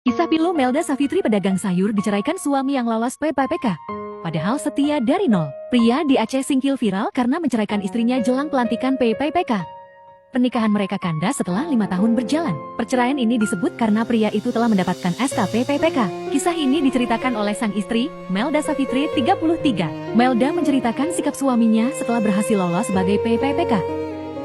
Kisah pilu Melda Savitri pedagang sayur diceraikan suami yang lolos PPPK. Padahal setia dari nol. Pria di Aceh Singkil viral karena menceraikan istrinya jelang pelantikan PPPK. Pernikahan mereka kandas setelah 5 tahun berjalan. Perceraian ini disebut karena pria itu telah mendapatkan SK PPPK. Kisah ini diceritakan oleh sang istri, Melda Savitri, 33. Melda menceritakan sikap suaminya setelah berhasil lolos sebagai PPPK.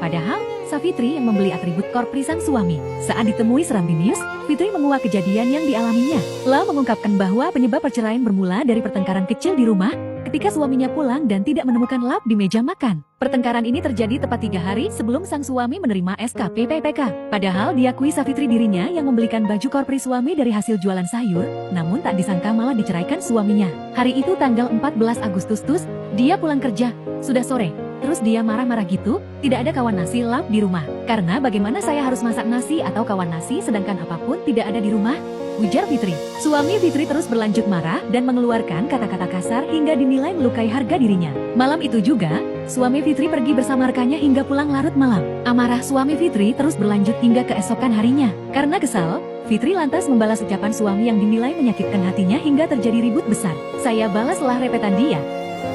Padahal, Savitri yang membeli atribut korpri sang suami. Saat ditemui Serambi News, Fitri menguak kejadian yang dialaminya. La mengungkapkan bahwa penyebab perceraian bermula dari pertengkaran kecil di rumah, ketika suaminya pulang dan tidak menemukan lap di meja makan. Pertengkaran ini terjadi tepat 3 hari sebelum sang suami menerima SK PPPK. Padahal diakui Savitri dirinya yang membelikan baju korpri suami dari hasil jualan sayur, namun tak disangka malah diceraikan suaminya. Hari itu tanggal 14 Agustus, dia pulang kerja, sudah sore. Terus dia marah-marah gitu, tidak ada kawan nasi lap di rumah. Karena bagaimana saya harus masak nasi atau kawan nasi sedangkan apapun tidak ada di rumah? Ujar Fitri. Suami Fitri terus berlanjut marah dan mengeluarkan kata-kata kasar hingga dinilai melukai harga dirinya. Malam itu juga, suami Fitri pergi bersama rekannya hingga pulang larut malam. Amarah suami Fitri terus berlanjut hingga keesokan harinya. Karena kesal, Fitri lantas membalas ucapan suami yang dinilai menyakitkan hatinya hingga terjadi ribut besar. Saya balaslah repetan dia.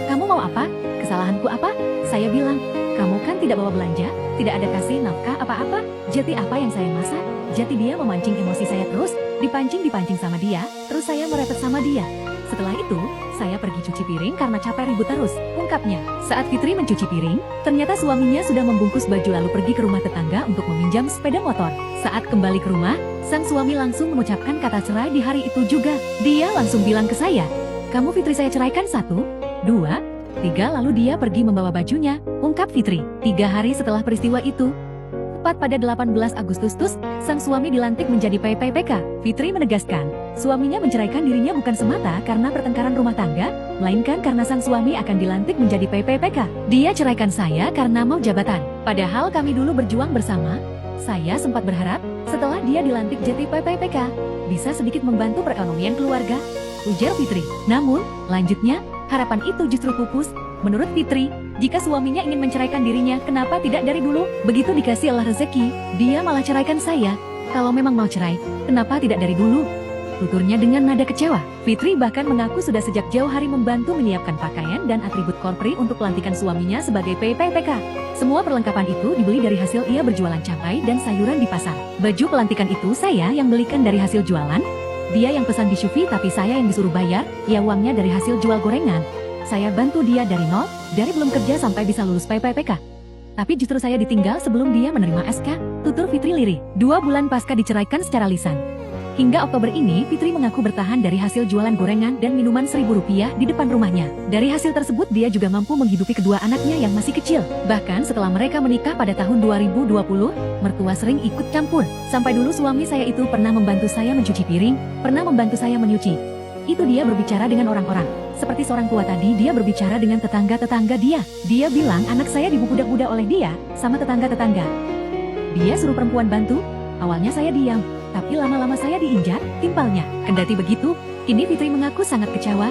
Kamu mau apa? Kesalahanku apa? Saya bilang, kamu kan tidak bawa belanja, tidak ada kasih nafkah apa-apa. Jati apa yang saya masak? Jati dia memancing emosi saya terus, dipancing sama dia, terus saya merepet sama dia. Setelah itu, saya pergi cuci piring karena capek ribut terus, ungkapnya. Saat Fitri mencuci piring, ternyata suaminya sudah membungkus baju lalu pergi ke rumah tetangga untuk meminjam sepeda motor. Saat kembali ke rumah, sang suami langsung mengucapkan kata cerai di hari itu juga. Dia langsung bilang ke saya, kamu Fitri saya ceraikan 1, 2, 3 lalu dia pergi membawa bajunya, ungkap Fitri. 3 hari setelah peristiwa itu, tepat pada 18 Agustus, sang suami dilantik menjadi PPPK. Fitri menegaskan, suaminya menceraikan dirinya bukan semata karena pertengkaran rumah tangga, melainkan karena sang suami akan dilantik menjadi PPPK. Dia ceraikan saya karena mau jabatan. Padahal kami dulu berjuang bersama. Saya sempat berharap, setelah dia dilantik jadi PPPK, bisa sedikit membantu perekonomian keluarga, ujar Fitri. Namun, lanjutnya, harapan itu justru pupus. Menurut Fitri, jika suaminya ingin menceraikan dirinya, kenapa tidak dari dulu? Begitu dikasih Allah rezeki, dia malah ceraikan saya. Kalau memang mau cerai, kenapa tidak dari dulu? Tuturnya dengan nada kecewa. Fitri bahkan mengaku sudah sejak jauh hari membantu menyiapkan pakaian dan atribut korpri untuk pelantikan suaminya sebagai PPPK. Semua perlengkapan itu dibeli dari hasil ia berjualan cabai dan sayuran di pasar. Baju pelantikan itu saya yang belikan dari hasil jualan. Dia yang pesan di Shopee tapi saya yang disuruh bayar, ya uangnya dari hasil jual gorengan. Saya bantu dia dari nol, dari belum kerja sampai bisa lulus PPPK. Tapi justru saya ditinggal sebelum dia menerima SK, tutur Fitri lirih. 2 bulan pasca diceraikan secara lisan. Hingga Oktober ini, Fitri mengaku bertahan dari hasil jualan gorengan dan minuman Rp1.000 di depan rumahnya. Dari hasil tersebut dia juga mampu menghidupi kedua anaknya yang masih kecil. Bahkan setelah mereka menikah pada tahun 2020, mertua sering ikut campur. Sampai dulu suami saya itu pernah membantu saya mencuci piring, pernah membantu saya menyuci. Itu dia berbicara dengan orang-orang. Seperti seorang tua tadi, dia berbicara dengan tetangga-tetangga dia. Dia bilang anak saya dibudak-budak oleh dia, sama tetangga-tetangga. Dia suruh perempuan bantu, awalnya saya diam. Tapi lama-lama saya diinjak, timpalnya. Kendati begitu, kini Fitri mengaku sangat kecewa.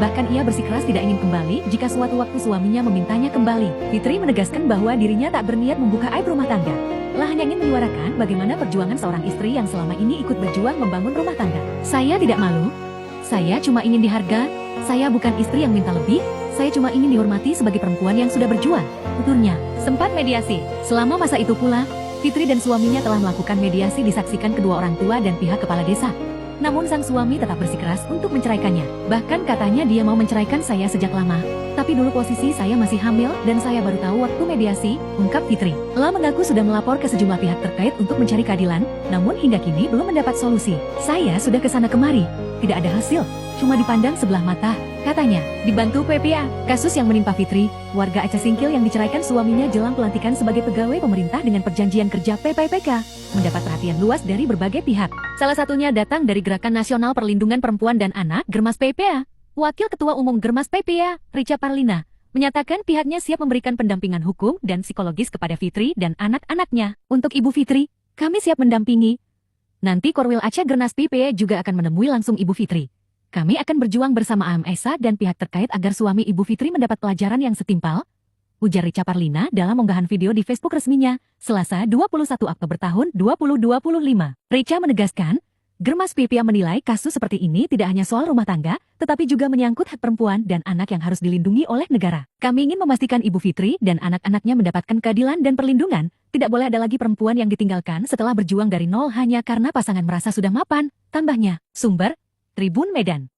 Bahkan ia bersikeras tidak ingin kembali jika suatu waktu suaminya memintanya kembali. Fitri menegaskan bahwa dirinya tak berniat membuka aib rumah tangga. Lah hanya ingin menyuarakan bagaimana perjuangan seorang istri yang selama ini ikut berjuang membangun rumah tangga. Saya tidak malu. Saya cuma ingin dihargai. Saya bukan istri yang minta lebih. Saya cuma ingin dihormati sebagai perempuan yang sudah berjuang, tuturnya. Sempat mediasi. Selama masa itu pula, Fitri dan suaminya telah melakukan mediasi disaksikan kedua orang tua dan pihak kepala desa. Namun sang suami tetap bersikeras untuk menceraikannya. Bahkan katanya dia mau menceraikan saya sejak lama. Tapi dulu posisi saya masih hamil dan saya baru tahu waktu mediasi, ungkap Fitri. La mengaku sudah melapor ke sejumlah pihak terkait untuk mencari keadilan, namun hingga kini belum mendapat solusi. Saya sudah kesana kemari, tidak ada hasil, cuma dipandang sebelah mata. Katanya, dibantu PPA. Kasus yang menimpa Fitri, warga Aceh Singkil yang diceraikan suaminya jelang pelantikan sebagai pegawai pemerintah dengan perjanjian kerja PPPK, mendapat perhatian luas dari berbagai pihak. Salah satunya datang dari Gerakan Nasional Perlindungan Perempuan dan Anak Germas PPA. Wakil Ketua Umum Germas PPA, Richa Parlina, menyatakan pihaknya siap memberikan pendampingan hukum dan psikologis kepada Fitri dan anak-anaknya. Untuk Ibu Fitri, kami siap mendampingi. Nanti Korwil Aceh Gernas PPA juga akan menemui langsung Ibu Fitri. Kami akan berjuang bersama AMSA dan pihak terkait agar suami Ibu Fitri mendapat pelajaran yang setimpal, ujar Richa Parlina dalam unggahan video di Facebook resminya, Selasa 21 Oktober tahun 2025. Richa menegaskan, Germas Pipia menilai kasus seperti ini tidak hanya soal rumah tangga, tetapi juga menyangkut hak perempuan dan anak yang harus dilindungi oleh negara. Kami ingin memastikan Ibu Fitri dan anak-anaknya mendapatkan keadilan dan perlindungan. Tidak boleh ada lagi perempuan yang ditinggalkan setelah berjuang dari nol hanya karena pasangan merasa sudah mapan, tambahnya. Sumber, Tribun Medan.